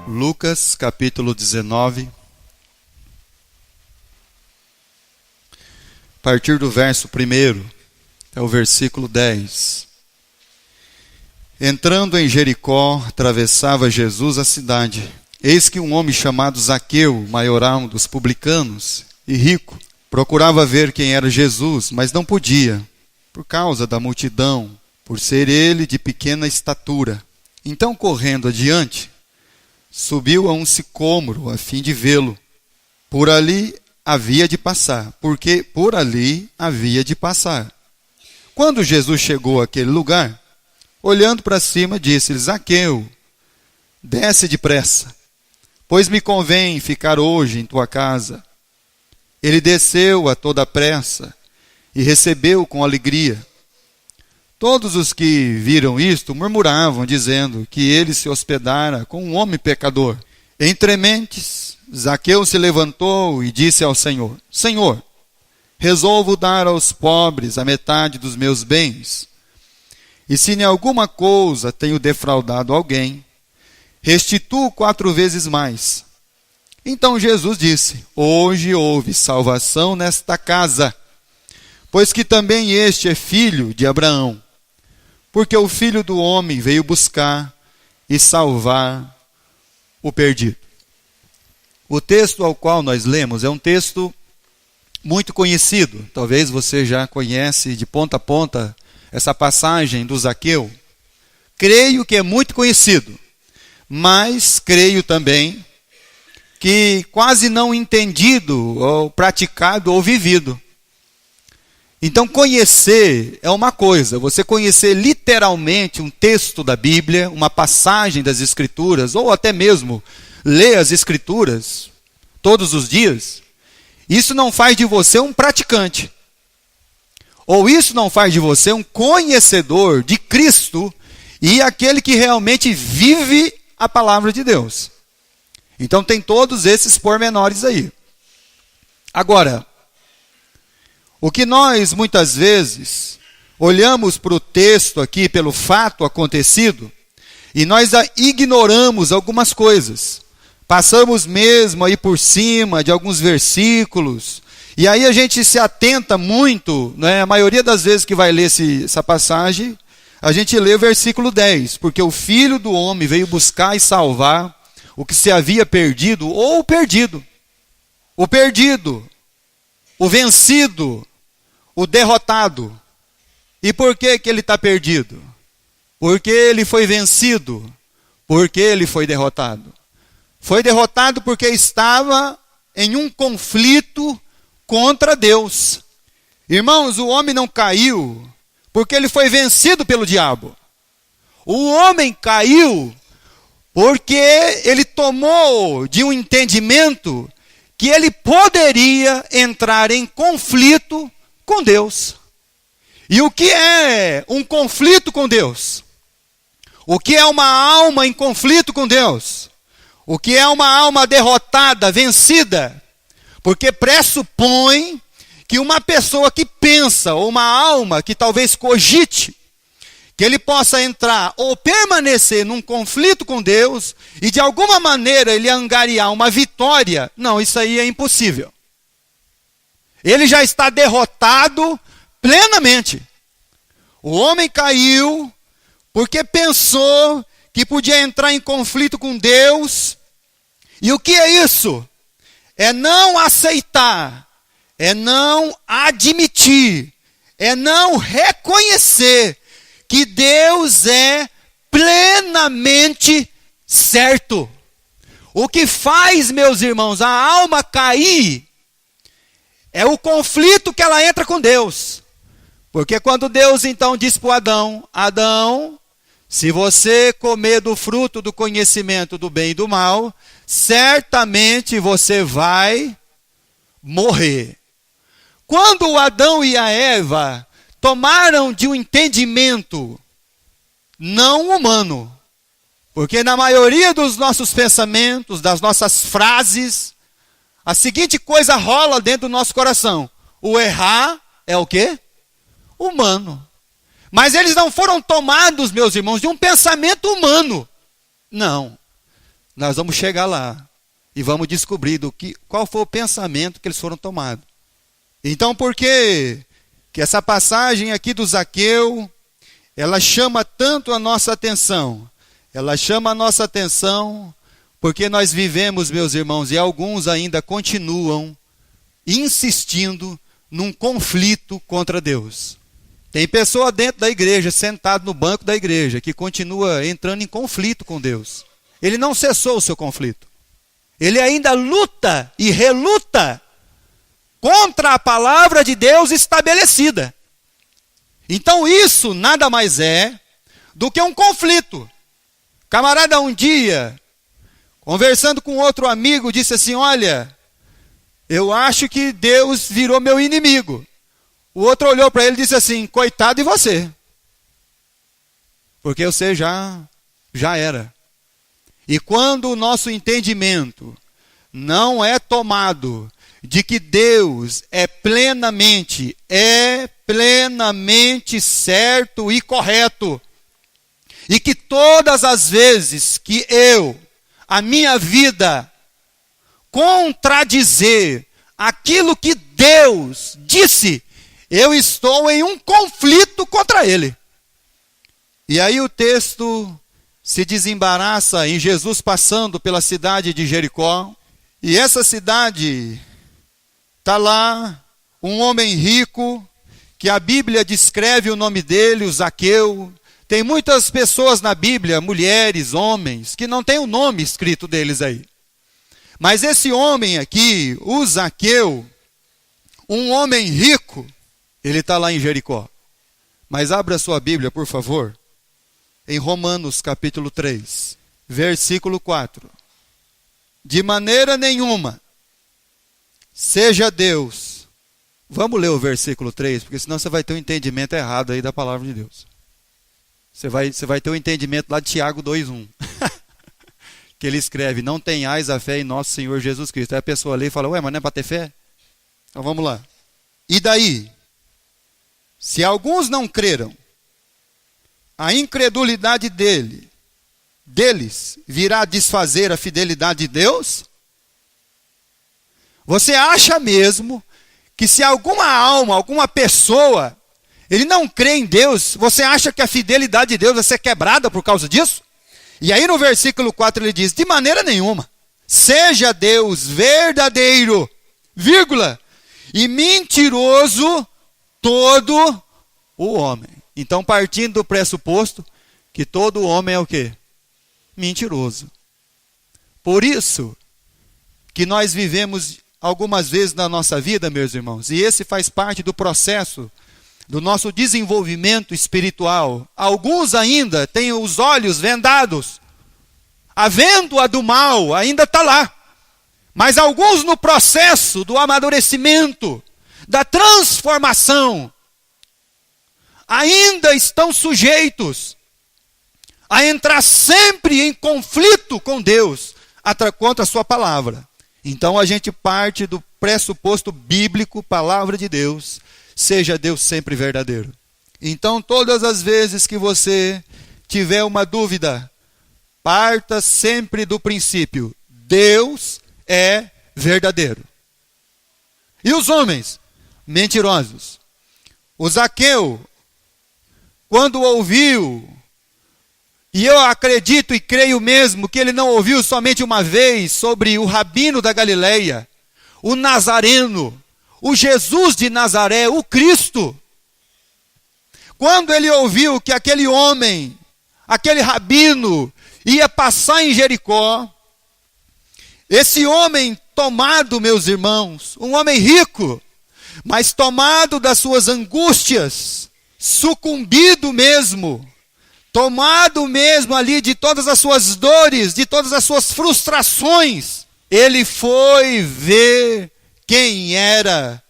Lucas capítulo 19, a partir do verso 1 até o versículo 10. Entrando em Jericó, atravessava Jesus a cidade. Eis que um homem chamado Zaqueu, maioral dos publicanos e rico, procurava ver quem era Jesus, mas não podia, por causa da multidão, por ser ele de pequena estatura. Então, correndo adiante, subiu a um sicômoro a fim de vê-lo. Por ali havia de passar, porque por ali havia de passar. Quando Jesus chegou àquele lugar, olhando para cima, disse-lhe: Zaqueu, desce depressa, pois me convém ficar hoje em tua casa. Ele desceu a toda pressa e recebeu com alegria. Todos os que viram isto murmuravam, dizendo que ele se hospedara com um homem pecador. Entre mentes, Zaqueu se levantou e disse ao Senhor: Senhor, resolvo dar aos pobres a metade dos meus bens. E se em alguma coisa tenho defraudado alguém, restituo 4 vezes mais. Então Jesus disse: Hoje houve salvação nesta casa, pois que também este é filho de Abraão. Porque o Filho do Homem veio buscar e salvar o perdido. O texto ao qual nós lemos é um texto muito conhecido. Talvez você já conhece de ponta a ponta essa passagem do Zaqueu. Creio que é muito conhecido, mas creio também que quase não entendido, ou praticado, ou vivido. Então, conhecer é uma coisa, você conhecer literalmente um texto da Bíblia, uma passagem das Escrituras, ou até mesmo ler as Escrituras todos os dias, isso não faz de você um praticante. Ou isso não faz de você um conhecedor de Cristo e aquele que realmente vive a palavra de Deus. Então, tem todos esses pormenores aí. Agora, o que nós, muitas vezes, olhamos para o texto aqui, pelo fato acontecido, e nós ignoramos algumas coisas. Passamos mesmo aí por cima de alguns versículos, e aí a gente se atenta muito, né? A maioria das vezes que vai ler essa passagem, a gente lê o versículo 10, porque o Filho do Homem veio buscar e salvar o que se havia perdido, ou o perdido, o vencido, o derrotado. E por que ele está perdido? Porque ele foi vencido, porque ele foi derrotado. Foi derrotado porque estava em um conflito contra Deus. Irmãos, o homem não caiu porque ele foi vencido pelo diabo. O homem caiu porque ele tomou de um entendimento que ele poderia entrar em conflito com Deus. E o que é um conflito com Deus? O que é uma alma em conflito com Deus? O que é uma alma derrotada, vencida? Porque pressupõe que uma pessoa que pensa, ou uma alma que talvez cogite, que ele possa entrar ou permanecer num conflito com Deus e de alguma maneira ele angariar uma vitória, não, isso aí é impossível. Ele já está derrotado plenamente. O homem caiu porque pensou que podia entrar em conflito com Deus. E o que é isso? É não aceitar, é não admitir, é não reconhecer que Deus é plenamente certo. O que faz, meus irmãos, a alma cair é o conflito que ela entra com Deus. Porque quando Deus então diz para Adão: Adão, se você comer do fruto do conhecimento do bem e do mal, certamente você vai morrer. Quando Adão e a Eva tomaram de um entendimento não humano, porque na maioria dos nossos pensamentos, das nossas frases, a seguinte coisa rola dentro do nosso coração: o errar é o quê? Humano. Mas eles não foram tomados, meus irmãos, de um pensamento humano. Não. Nós vamos chegar lá e vamos descobrir qual foi o pensamento que eles foram tomados. Então, por que essa passagem aqui do Zaqueu, ela chama tanto a nossa atenção? Ela chama a nossa atenção porque nós vivemos, meus irmãos, e alguns ainda continuam insistindo num conflito contra Deus. Tem pessoa dentro da igreja, sentado no banco da igreja, que continua entrando em conflito com Deus. Ele não cessou o seu conflito. Ele ainda luta e reluta contra a palavra de Deus estabelecida. Então isso nada mais é do que um conflito. Camarada um dia, conversando com outro amigo, disse assim: olha, eu acho que Deus virou meu inimigo. O outro olhou para ele e disse assim: coitado de você. Porque você já era. E quando o nosso entendimento não é tomado de que Deus é plenamente certo e correto, e que todas as vezes que a minha vida, contradizer aquilo que Deus disse, eu estou em um conflito contra Ele. E aí o texto se desembaraça em Jesus passando pela cidade de Jericó. E essa cidade, está lá um homem rico, que a Bíblia descreve o nome dele, o Zaqueu. Tem muitas pessoas na Bíblia, mulheres, homens, que não tem o nome escrito deles aí. Mas esse homem aqui, o Zaqueu, um homem rico, ele está lá em Jericó. Mas abra sua Bíblia, por favor, em Romanos capítulo 3, versículo 4. De maneira nenhuma, seja Deus. Vamos ler o versículo 3, porque senão você vai ter um entendimento errado aí da palavra de Deus. Você vai ter um entendimento lá de Tiago 2:1. Que ele escreve: não tenhais a fé em nosso Senhor Jesus Cristo. Aí a pessoa lê e fala: ué, mas não é para ter fé? Então vamos lá. E daí? Se alguns não creram, a incredulidade deles virá desfazer a fidelidade de Deus? Você acha mesmo que se alguma alma, alguma pessoa, ele não crê em Deus, você acha que a fidelidade de Deus vai ser quebrada por causa disso? E aí no versículo 4 ele diz: de maneira nenhuma, seja Deus verdadeiro, vírgula, e mentiroso todo o homem. Então, partindo do pressuposto que todo homem é o quê? Mentiroso. Por isso que nós vivemos algumas vezes na nossa vida, meus irmãos, e esse faz parte do processo do nosso desenvolvimento espiritual. Alguns ainda têm os olhos vendados. A vêndula do mal ainda está lá. Mas alguns no processo do amadurecimento, da transformação, ainda estão sujeitos a entrar sempre em conflito com Deus, contra a sua palavra. Então a gente parte do pressuposto bíblico, palavra de Deus, seja Deus sempre verdadeiro. Então todas as vezes que você tiver uma dúvida, parta sempre do princípio: Deus é verdadeiro. E os homens? Mentirosos. O Zaqueu, quando ouviu, e eu acredito e creio mesmo que ele não ouviu somente uma vez sobre o rabino da Galileia, o Nazareno, o Jesus de Nazaré, o Cristo. Quando ele ouviu que aquele homem, aquele rabino, ia passar em Jericó, esse homem tomado, meus irmãos, um homem rico, mas tomado das suas angústias, sucumbido mesmo, tomado mesmo ali de todas as suas dores, de todas as suas frustrações, ele foi ver quem era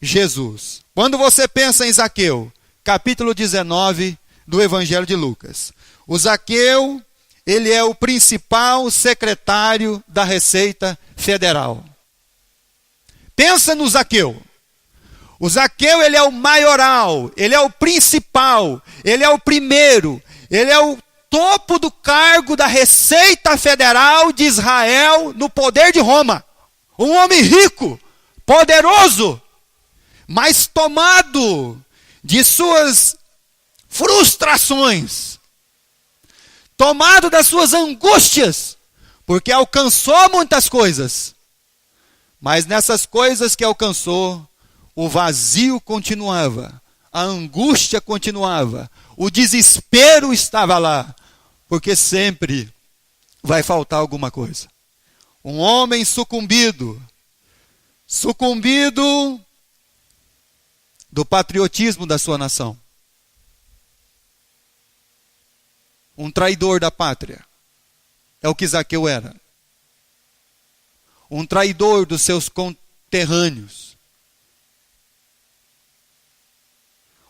Jesus. Quando você pensa em Zaqueu, capítulo 19 do Evangelho de Lucas, o Zaqueu, ele é o principal secretário da Receita Federal. Pensa no Zaqueu. O Zaqueu, ele é o maioral, ele é o principal, ele é o primeiro, ele é o topo do cargo da Receita Federal de Israel no poder de Roma. Um homem rico, poderoso, mas tomado de suas frustrações, tomado das suas angústias, porque alcançou muitas coisas, mas nessas coisas que alcançou, o vazio continuava, a angústia continuava, o desespero estava lá, porque sempre vai faltar alguma coisa. Um homem sucumbido do patriotismo da sua nação. Um traidor da pátria. É o que Zaqueu era. Um traidor dos seus conterrâneos.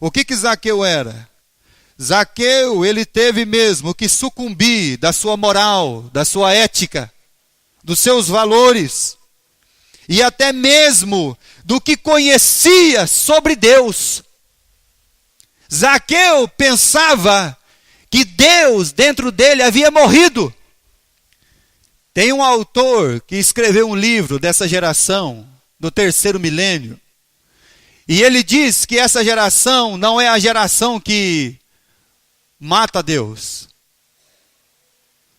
O que Zaqueu era? Zaqueu, ele teve mesmo que sucumbir da sua moral, da sua ética, dos seus valores, e até mesmo do que conhecia sobre Deus. Zaqueu pensava que Deus dentro dele havia morrido. Tem um autor que escreveu um livro dessa geração, do terceiro milênio, e ele diz que essa geração não é a geração que mata Deus.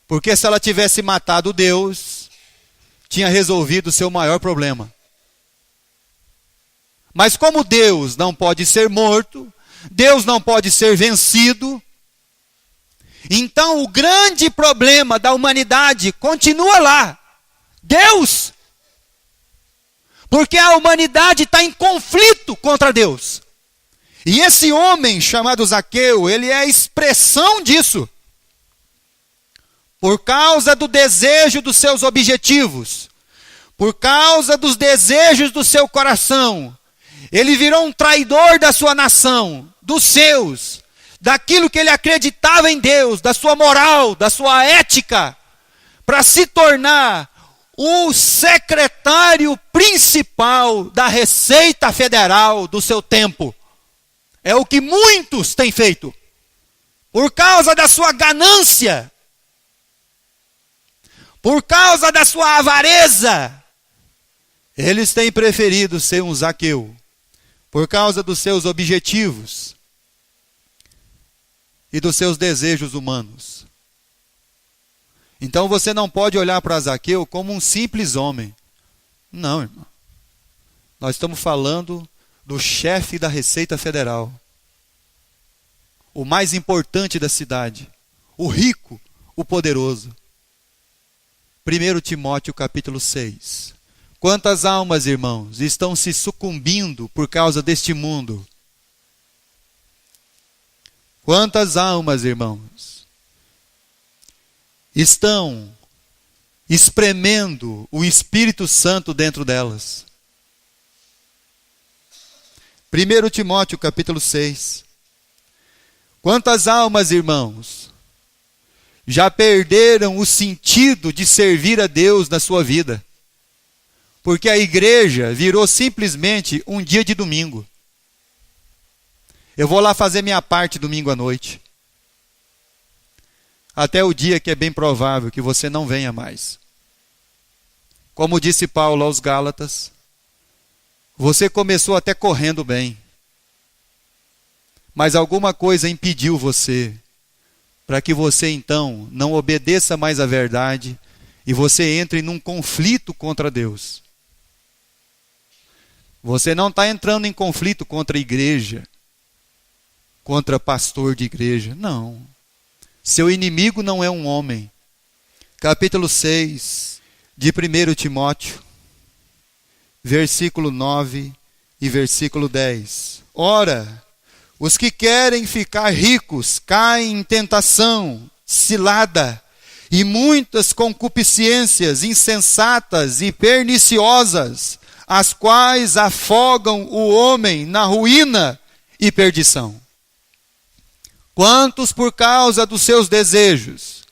Porque se ela tivesse matado Deus, tinha resolvido o seu maior problema. Mas como Deus não pode ser morto, Deus não pode ser vencido, então o grande problema da humanidade continua lá. Deus. Porque a humanidade está em conflito contra Deus. E esse homem chamado Zaqueu, ele é a expressão disso. Por causa do desejo dos seus objetivos, por causa dos desejos do seu coração, ele virou um traidor da sua nação, dos seus, daquilo que ele acreditava em Deus, da sua moral, da sua ética, para se tornar o secretário principal da Receita Federal do seu tempo. É o que muitos têm feito. Por causa da sua ganância, por causa da sua avareza, eles têm preferido ser um Zaqueu, por causa dos seus objetivos e dos seus desejos humanos. Então você não pode olhar para Zaqueu como um simples homem. Não, irmão. Nós estamos falando do chefe da Receita Federal, o mais importante da cidade, o rico, o poderoso. 1 Timóteo capítulo 6. Quantas almas, irmãos, estão se sucumbindo por causa deste mundo? Quantas almas, irmãos, estão espremendo o Espírito Santo dentro delas? 1 Timóteo capítulo 6. Quantas almas, irmãos, já perderam o sentido de servir a Deus na sua vida? Porque a igreja virou simplesmente um dia de domingo. Eu vou lá fazer minha parte domingo à noite. Até o dia que é bem provável que você não venha mais. Como disse Paulo aos Gálatas, você começou até correndo bem, mas alguma coisa impediu você, para que você então não obedeça mais à verdade e você entre num conflito contra Deus. Você não está entrando em conflito contra a igreja, contra pastor de igreja, não. Seu inimigo não é um homem. Capítulo 6 de 1 Timóteo, versículo 9 e versículo 10. Ora, os que querem ficar ricos caem em tentação, cilada, e muitas concupiscências insensatas e perniciosas, as quais afogam o homem na ruína e perdição. Quantos, por causa dos seus desejos,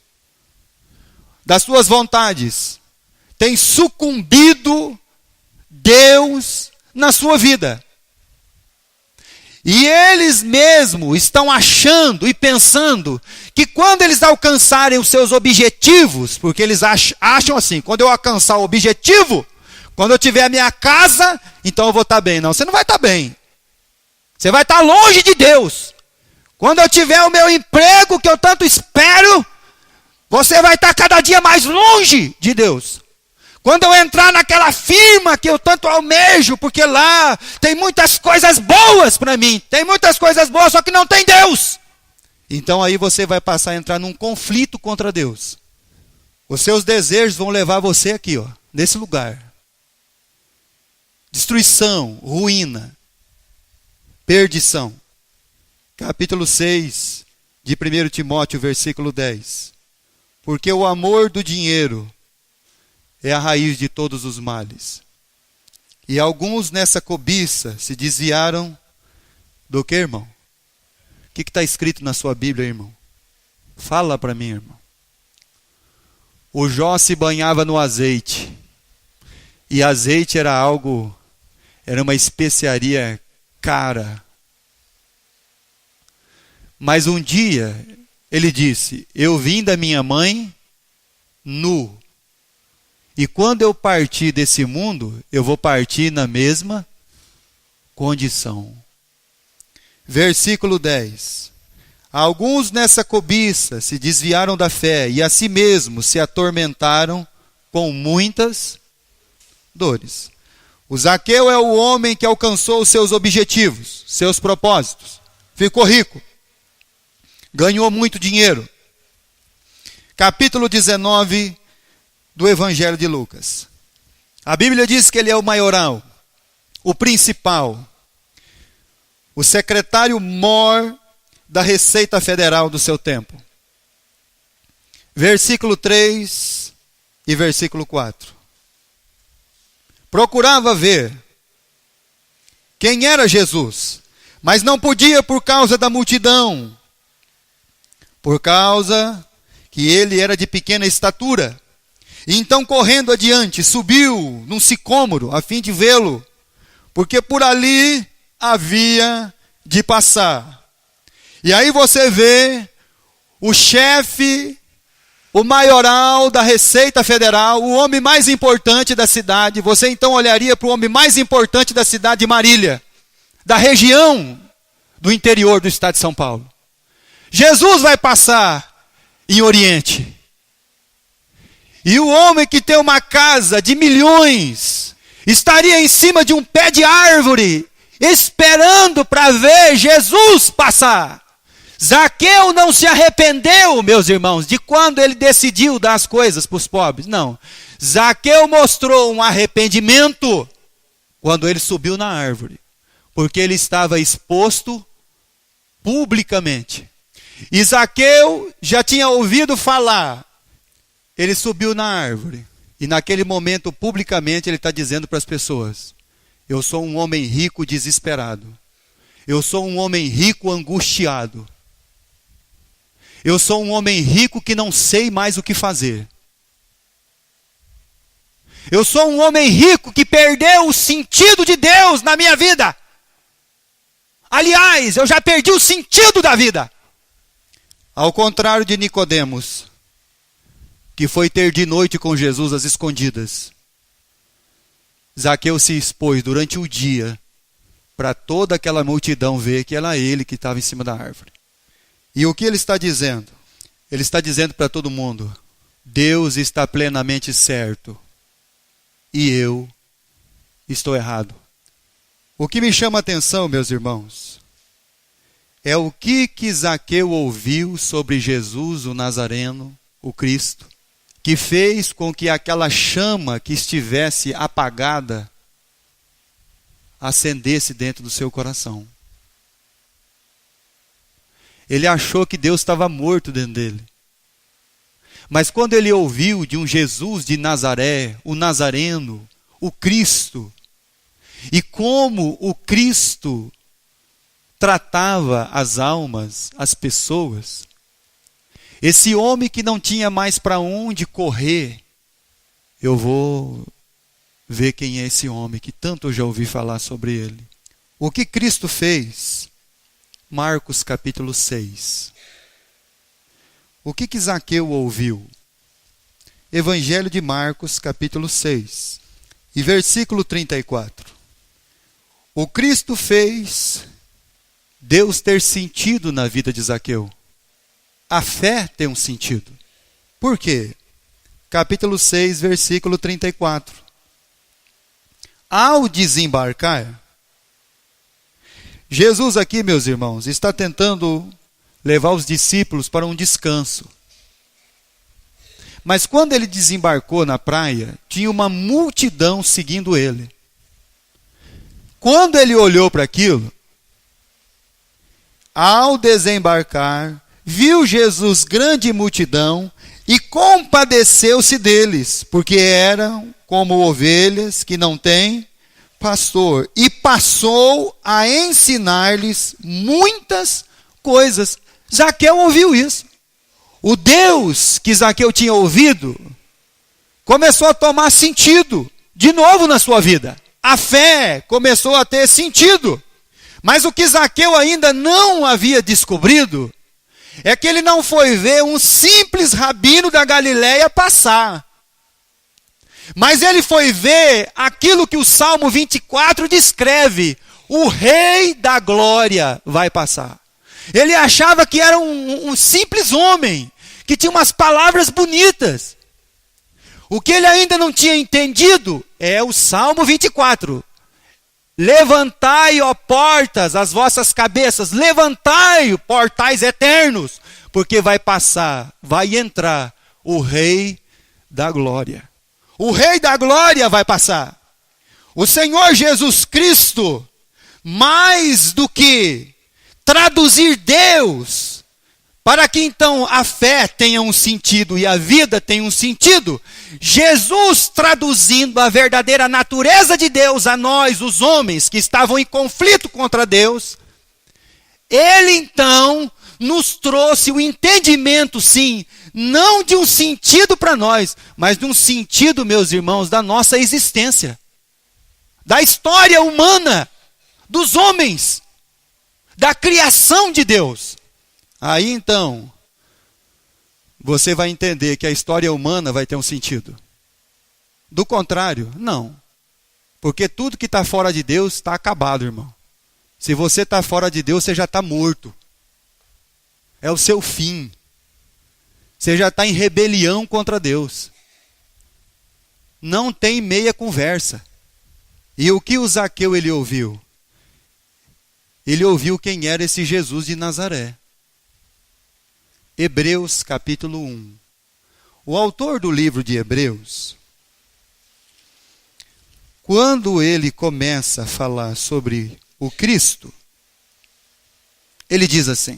das suas vontades, têm sucumbido Deus na sua vida? E eles mesmos estão achando e pensando que quando eles alcançarem os seus objetivos, porque eles acham assim, quando eu alcançar o objetivo, quando eu tiver a minha casa, então eu vou estar bem. Não, você não vai estar bem. Você vai estar longe de Deus. Quando eu tiver o meu emprego que eu tanto espero, você vai estar cada dia mais longe de Deus. Quando eu entrar naquela firma que eu tanto almejo, porque lá tem muitas coisas boas para mim, tem muitas coisas boas, só que não tem Deus. Então aí você vai passar a entrar num conflito contra Deus. Os seus desejos vão levar você aqui, ó, nesse lugar. Destruição, ruína, perdição. Capítulo 6 de 1 Timóteo, versículo 10. Porque o amor do dinheiro é a raiz de todos os males. E alguns nessa cobiça se desviaram do que, irmão? O que está escrito na sua Bíblia, irmão? Fala para mim, irmão. O Jó se banhava no azeite. E azeite era algo, era uma especiaria cara. Mas um dia ele disse: eu vim da minha mãe nu. E quando eu partir desse mundo, eu vou partir na mesma condição. Versículo 10. Alguns nessa cobiça se desviaram da fé e a si mesmos se atormentaram com muitas dores. O Zaqueu é o homem que alcançou os seus objetivos, seus propósitos. Ficou rico. Ganhou muito dinheiro. Capítulo 19 do Evangelho de Lucas. A Bíblia diz que ele é o maioral, o principal, o secretário-mor da Receita Federal do seu tempo. Versículo 3 e versículo 4. Procurava ver quem era Jesus, mas não podia por causa da multidão, por causa que ele era de pequena estatura. E então, correndo adiante, subiu num sicômoro a fim de vê-lo, porque por ali havia de passar. E aí você vê o chefe, o maioral da Receita Federal, o homem mais importante da cidade. Você então olharia para o homem mais importante da cidade de Marília, da região do interior do estado de São Paulo. Jesus vai passar em Oriente. E o homem que tem uma casa de milhões estaria em cima de um pé de árvore, esperando para ver Jesus passar. Zaqueu não se arrependeu, meus irmãos, de quando ele decidiu dar as coisas para os pobres. Não. Zaqueu mostrou um arrependimento quando ele subiu na árvore, porque ele estava exposto publicamente. E Zaqueu já tinha ouvido falar. Ele subiu na árvore e naquele momento, publicamente, ele está dizendo para as pessoas: eu sou um homem rico desesperado. Eu sou um homem rico angustiado. Eu sou um homem rico que não sei mais o que fazer. Eu sou um homem rico que perdeu o sentido de Deus na minha vida. Aliás, eu já perdi o sentido da vida. Ao contrário de Nicodemos, que foi ter de noite com Jesus às escondidas, Zaqueu se expôs durante o dia para toda aquela multidão ver que era ele que estava em cima da árvore. E o que ele está dizendo? Ele está dizendo para todo mundo: Deus está plenamente certo e eu estou errado. O que me chama a atenção, meus irmãos, é o que Zaqueu ouviu sobre Jesus, o Nazareno, o Cristo, que fez com que aquela chama que estivesse apagada acendesse dentro do seu coração. Ele achou que Deus estava morto dentro dele. Mas quando ele ouviu de um Jesus de Nazaré, o Nazareno, o Cristo, e como o Cristo tratava as almas, as pessoas, esse homem que não tinha mais para onde correr, eu vou ver quem é esse homem, que tanto eu já ouvi falar sobre ele. O que Cristo fez Marcos capítulo 6. O que Zaqueu ouviu? Evangelho de Marcos capítulo 6 e versículo 34. O Cristo fez Deus ter sentido na vida de Zaqueu. A fé tem um sentido. Por quê? Capítulo 6, versículo 34. Ao desembarcar, Jesus aqui, meus irmãos, está tentando levar os discípulos para um descanso. Mas quando ele desembarcou na praia, tinha uma multidão seguindo ele. Quando ele olhou para aquilo, ao desembarcar, viu Jesus grande multidão e compadeceu-se deles, porque eram como ovelhas que não têm pastor, e passou a ensinar-lhes muitas coisas. Zaqueu ouviu isso. O Deus que Zaqueu tinha ouvido começou a tomar sentido de novo na sua vida. A fé começou a ter sentido. Mas o que Zaqueu ainda não havia descobrido é que ele não foi ver um simples rabino da Galileia passar. Mas ele foi ver aquilo que o Salmo 24 descreve: o Rei da Glória vai passar. Ele achava que era um simples homem, que tinha umas palavras bonitas. O que ele ainda não tinha entendido é o Salmo 24. Levantai, ó portas, as vossas cabeças, levantai, portais eternos, porque vai passar, vai entrar o Rei da Glória. O Rei da Glória vai passar. O Senhor Jesus Cristo, mais do que traduzir Deus, para que então a fé tenha um sentido e a vida tenha um sentido, Jesus traduzindo a verdadeira natureza de Deus a nós, os homens que estavam em conflito contra Deus, ele então nos trouxe o entendimento, sim, não de um sentido para nós, mas de um sentido, meus irmãos, da nossa existência, da história humana, dos homens, da criação de Deus. Aí então, você vai entender que a história humana vai ter um sentido. Do contrário, não. Porque tudo que está fora de Deus está acabado, irmão. Se você está fora de Deus, você já está morto. É o seu fim. Você já está em rebelião contra Deus. Não tem meia conversa. E o que o Zaqueu ele ouviu? Ele ouviu quem era esse Jesus de Nazaré. Hebreus capítulo 1. O autor do livro de Hebreus, quando ele começa a falar sobre o Cristo, ele diz assim,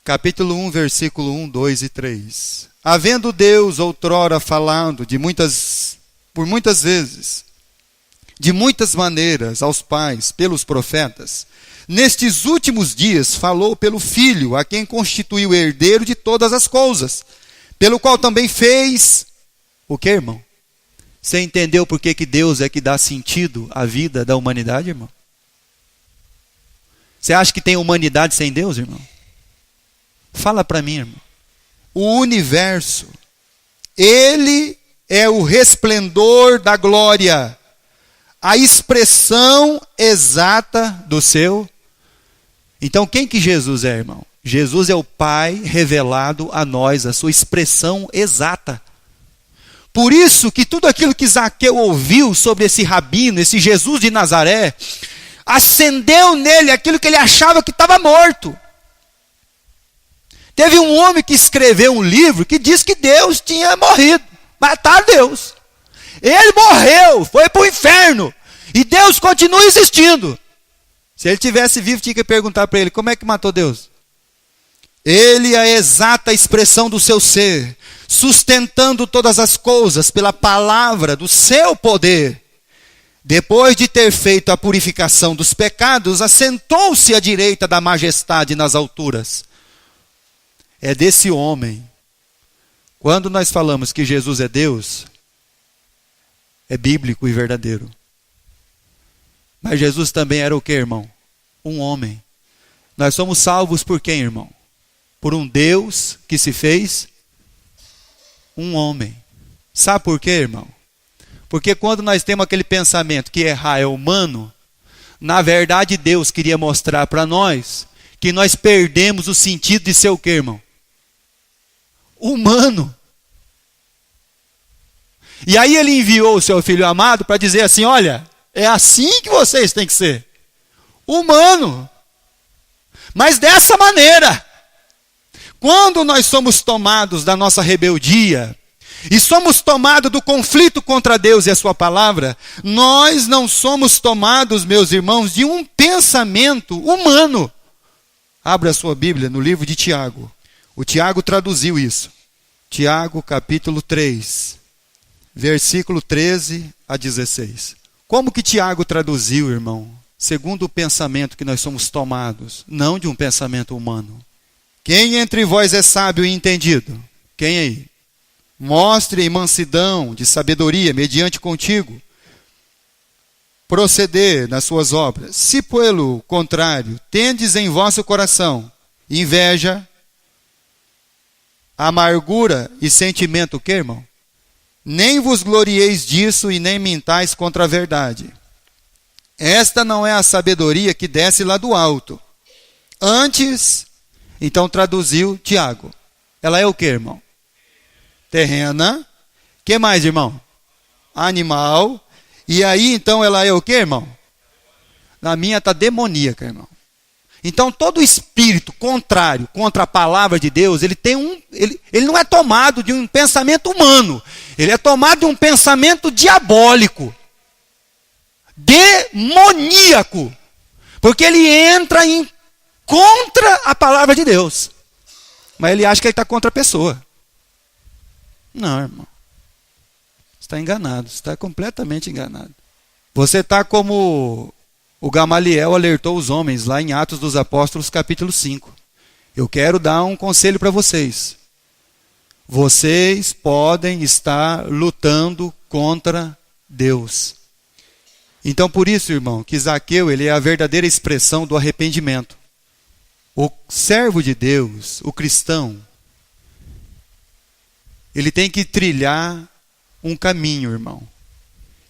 capítulo 1, versículo 1, 2 e 3. Havendo Deus outrora falado por muitas vezes, de muitas maneiras aos pais, pelos profetas, nestes últimos dias falou pelo Filho, a quem constituiu herdeiro de todas as coisas, pelo qual também fez o que, irmão? Você entendeu por que Deus é que dá sentido à vida da humanidade, irmão? Você acha que tem humanidade sem Deus, irmão? Fala para mim, irmão. O universo, ele é o resplendor da glória, a expressão exata do seu. Então quem que Jesus é, irmão? Jesus é o Pai revelado a nós, a sua expressão exata. Por isso que tudo aquilo que Zaqueu ouviu sobre esse rabino, esse Jesus de Nazaré, acendeu nele aquilo que ele achava que estava morto. Teve um homem que escreveu um livro que diz que Deus tinha morrido, mataram Deus. Ele morreu, foi para o inferno, e Deus continua existindo. Se ele tivesse vivo, tinha que perguntar para ele, como é que matou Deus? Ele é a exata expressão do seu ser, sustentando todas as coisas pela palavra do seu poder. Depois de ter feito a purificação dos pecados, assentou-se à direita da majestade nas alturas. É desse homem. Quando nós falamos que Jesus é Deus, é bíblico e verdadeiro. Mas Jesus também era o que, irmão? Um homem. Nós somos salvos por quem, irmão? Por um Deus que se fez um homem. Sabe por quê, irmão? Porque quando nós temos aquele pensamento que errar é humano, na verdade Deus queria mostrar para nós que nós perdemos o sentido de ser o quê, irmão? Humano. E aí ele enviou o seu filho amado para dizer assim, olha, é assim que vocês têm que ser. Humano. Mas dessa maneira. Quando nós somos tomados da nossa rebeldia, e somos tomados do conflito contra Deus e a sua palavra, nós não somos tomados, meus irmãos, de um pensamento humano. Abra a sua Bíblia no livro de Tiago. O Tiago traduziu isso. Tiago capítulo 3, versículo 13 a 16. Como que Tiago traduziu, irmão? Segundo o pensamento que nós somos tomados, não de um pensamento humano. Quem entre vós é sábio e entendido? Quem aí? Mostre em mansidão de sabedoria mediante contigo proceder nas suas obras. Se pelo contrário tendes em vosso coração inveja, amargura e sentimento, o que, irmão? Nem vos glorieis disso e nem mintais contra a verdade. Esta não é a sabedoria que desce lá do alto. Antes, então traduziu Tiago. Ela é o que, irmão? Terrena. Que mais, irmão? Animal. E aí, então, ela é o que, irmão? Na minha está demoníaca, irmão. Então, todo espírito contrário contra a palavra de Deus, ele não é tomado de um pensamento humano. Ele é tomado de um pensamento diabólico. Demoníaco. Porque ele entra contra a palavra de Deus. Mas ele acha que ele está contra a pessoa. Não, irmão. Você está enganado. Você está completamente enganado. Você está como o Gamaliel alertou os homens lá em Atos dos Apóstolos, capítulo 5. Eu quero dar um conselho para vocês. Vocês podem estar lutando contra Deus. Então, por isso, irmão, que Zaqueu ele é a verdadeira expressão do arrependimento. O servo de Deus, o cristão, ele tem que trilhar um caminho, irmão.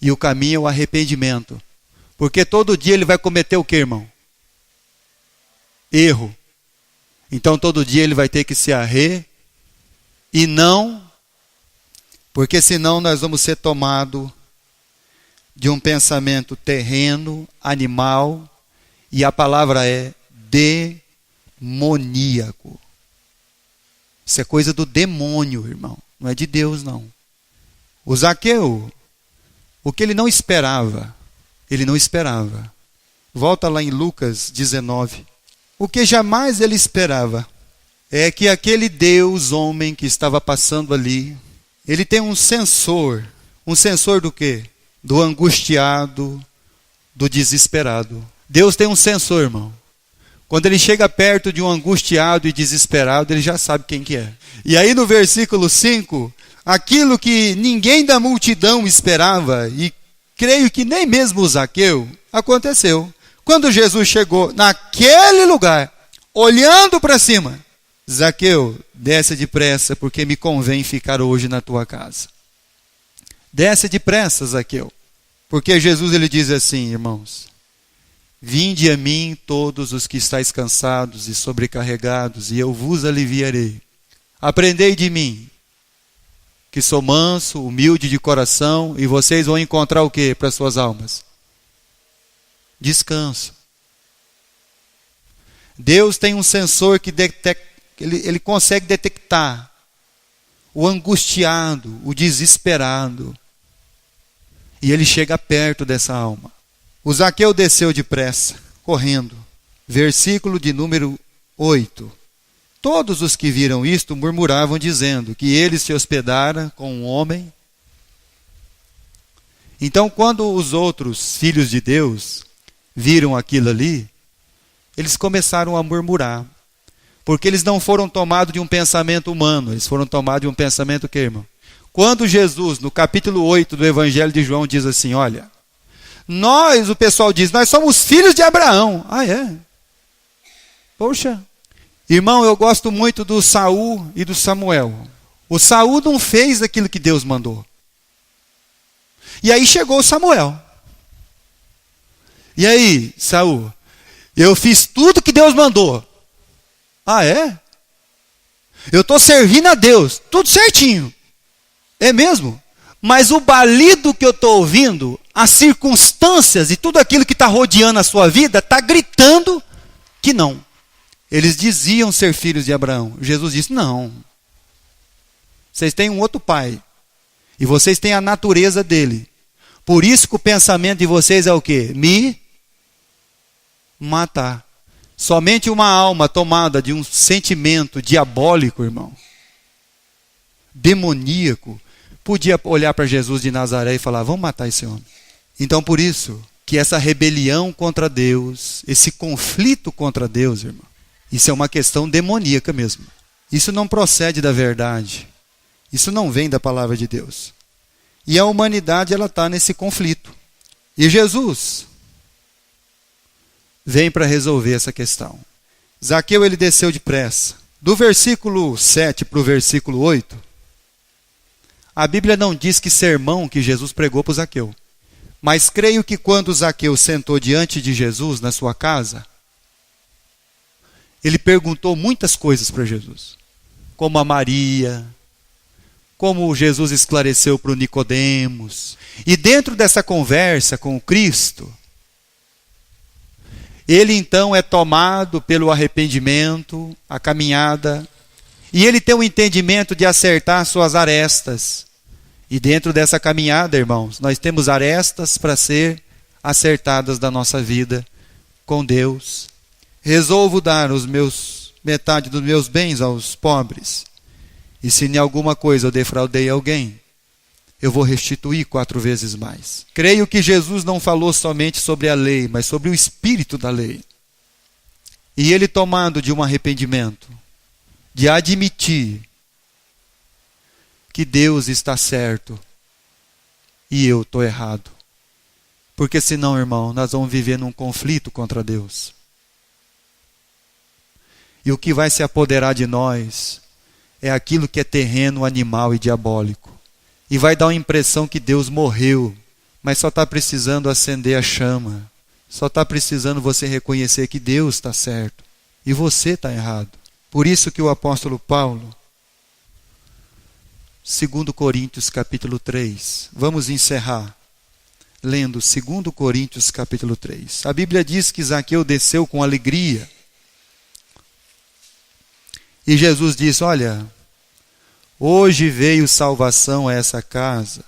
E o caminho é o arrependimento. Porque todo dia ele vai cometer o que, irmão? Erro. Então todo dia ele vai ter que se arrepender. E não, porque senão nós vamos ser tomados de um pensamento terreno, animal, e a palavra é demoníaco. Isso é coisa do demônio, irmão. Não é de Deus, não. O Zaqueu, o que ele não esperava, ele não esperava. Volta lá em Lucas 19. O que jamais ele esperava é que aquele Deus, homem que estava passando ali, ele tem um sensor. Um sensor do quê? Do angustiado, do desesperado. Deus tem um sensor, irmão. Quando ele chega perto de um angustiado e desesperado, ele já sabe quem que é. E aí no versículo 5, aquilo que ninguém da multidão esperava, e creio que nem mesmo o Zaqueu, aconteceu. Quando Jesus chegou naquele lugar, olhando para cima, Zaqueu, desce depressa, porque me convém ficar hoje na tua casa. Desce depressa, Zaqueu. Porque Jesus ele diz assim, irmãos: vinde a mim todos os que estáis cansados e sobrecarregados, e eu vos aliviarei. Aprendei de mim, que sou manso, humilde de coração, e vocês vão encontrar o que para suas almas? Descanso. Deus tem um sensor que ele consegue detectar o angustiado, o desesperado. E ele chega perto dessa alma. O Zaqueu desceu depressa, correndo. Versículo de número 8. Todos os que viram isto murmuravam, dizendo que ele se hospedara com um homem. Então, quando os outros filhos de Deus viram aquilo ali, eles começaram a murmurar. Porque eles não foram tomados de um pensamento humano, eles foram tomados de um pensamento que, irmão? Quando Jesus, no capítulo 8 do Evangelho de João, diz assim, olha, o pessoal diz, nós somos filhos de Abraão. Ah, é? Poxa, irmão, eu gosto muito do Saul e do Samuel. O Saul não fez aquilo que Deus mandou. E aí chegou o Samuel. E aí, Saul, eu fiz tudo que Deus mandou. Ah, é? Eu estou servindo a Deus, tudo certinho. É mesmo? Mas o balido que eu estou ouvindo, as circunstâncias e tudo aquilo que está rodeando a sua vida, está gritando que não. Eles diziam ser filhos de Abraão. Jesus disse, não. Vocês têm um outro pai. E vocês têm a natureza dele. Por isso que o pensamento de vocês é o quê? Me matar. Somente uma alma tomada de um sentimento diabólico, irmão, demoníaco, podia olhar para Jesus de Nazaré e falar, vamos matar esse homem. Então por isso que essa rebelião contra Deus, esse conflito contra Deus, irmão, isso é uma questão demoníaca mesmo. Isso não procede da verdade. Isso não vem da palavra de Deus. E a humanidade, ela está nesse conflito. E Jesus vem para resolver essa questão. Zaqueu, ele desceu depressa. Do versículo 7 para o versículo 8, a Bíblia não diz que sermão que Jesus pregou para o Zaqueu. Mas creio que quando Zaqueu sentou diante de Jesus na sua casa, ele perguntou muitas coisas para Jesus. Como a Maria, como Jesus esclareceu para o Nicodemos. E dentro dessa conversa com o Cristo, ele então é tomado pelo arrependimento, a caminhada, e ele tem um entendimento de acertar suas arestas. E dentro dessa caminhada, irmãos, nós temos arestas para ser acertadas da nossa vida com Deus. Resolvo dar metade dos meus bens aos pobres. E se em alguma coisa eu defraudei alguém, eu vou restituir 4 vezes mais. Creio que Jesus não falou somente sobre a lei, mas sobre o espírito da lei. E ele, tomando de um arrependimento, de admitir que Deus está certo e eu estou errado. Porque senão, irmão, nós vamos viver num conflito contra Deus. E o que vai se apoderar de nós é aquilo que é terreno, animal e diabólico. E vai dar uma impressão que Deus morreu, mas só está precisando acender a chama. Só está precisando você reconhecer que Deus está certo e você está errado. Por isso que o apóstolo Paulo, 2 Coríntios capítulo 3, vamos encerrar lendo 2 Coríntios capítulo 3. A Bíblia diz que Zaqueu desceu com alegria. E Jesus disse, olha, hoje veio salvação a essa casa,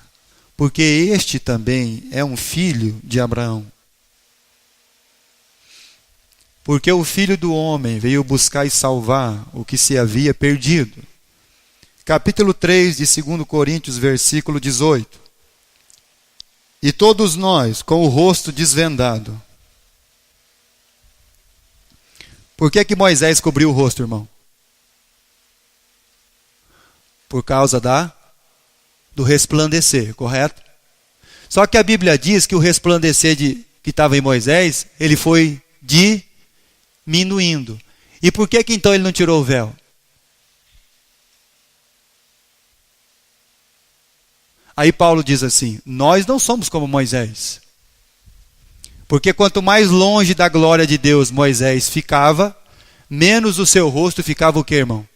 porque este também é um filho de Abraão. Porque o Filho do Homem veio buscar e salvar o que se havia perdido. Capítulo 3 de 2 Coríntios, versículo 18. E todos nós, com o rosto desvendado. Por que Moisés cobriu o rosto, irmão? Por causa do resplandecer, correto? Só que a Bíblia diz que o resplandecer que estava em Moisés, ele foi diminuindo. E por que então ele não tirou o véu? Aí Paulo diz assim, nós não somos como Moisés. Porque quanto mais longe da glória de Deus Moisés ficava, menos o seu rosto ficava o quê, irmão?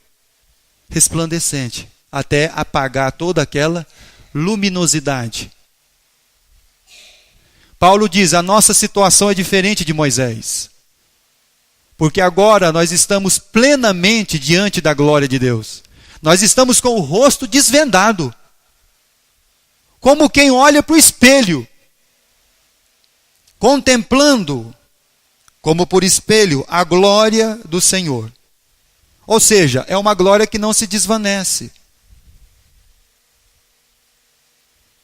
Resplandecente. Até apagar toda aquela luminosidade. Paulo diz, a nossa situação é diferente de Moisés. Porque agora nós estamos plenamente diante da glória de Deus. Nós estamos com o rosto desvendado. Como quem olha para o espelho. Contemplando, como por espelho, a glória do Senhor. Ou seja, é uma glória que não se desvanece.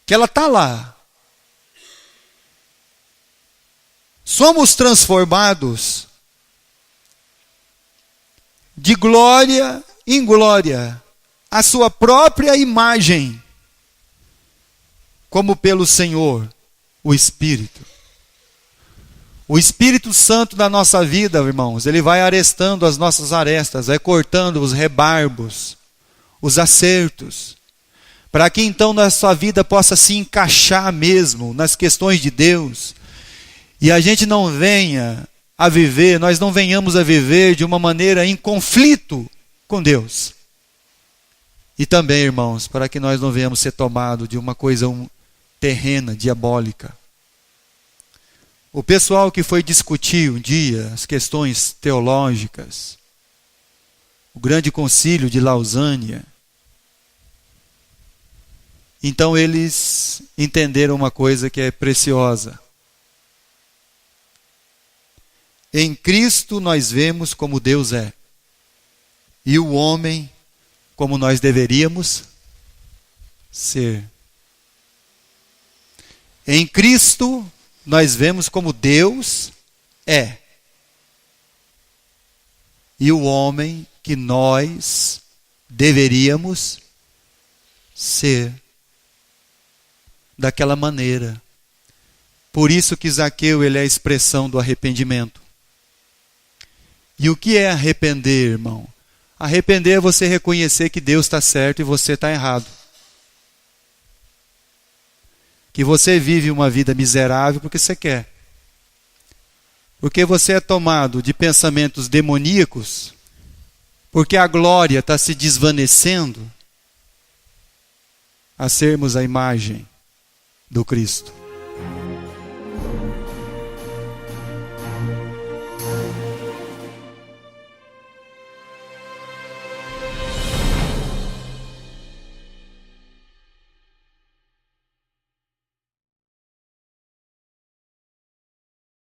Que ela está lá. Somos transformados de glória em glória, a sua própria imagem, como pelo Senhor, o Espírito. O Espírito Santo da nossa vida, irmãos, ele vai arestando as nossas arestas, vai cortando os rebarbos, os acertos, para que então nossa vida possa se encaixar mesmo nas questões de Deus, e a gente não venha a viver, nós não venhamos a viver de uma maneira em conflito com Deus. E também, irmãos, para que nós não venhamos ser tomados de uma coisa terrena, diabólica. O pessoal que foi discutir um dia as questões teológicas, o grande concílio de Lausânia, então eles entenderam uma coisa que é preciosa. Em Cristo nós vemos como Deus é, e o homem como nós deveríamos ser. Em Cristo nós vemos como Deus é, e o homem que nós deveríamos ser, daquela maneira. Por isso que Zaqueu, ele é a expressão do arrependimento. E o que é arrepender, irmão? Arrepender é você reconhecer que Deus está certo e você está errado. Que você vive uma vida miserável porque você quer. Porque você é tomado de pensamentos demoníacos, porque a glória está se desvanecendo a sermos a imagem do Cristo.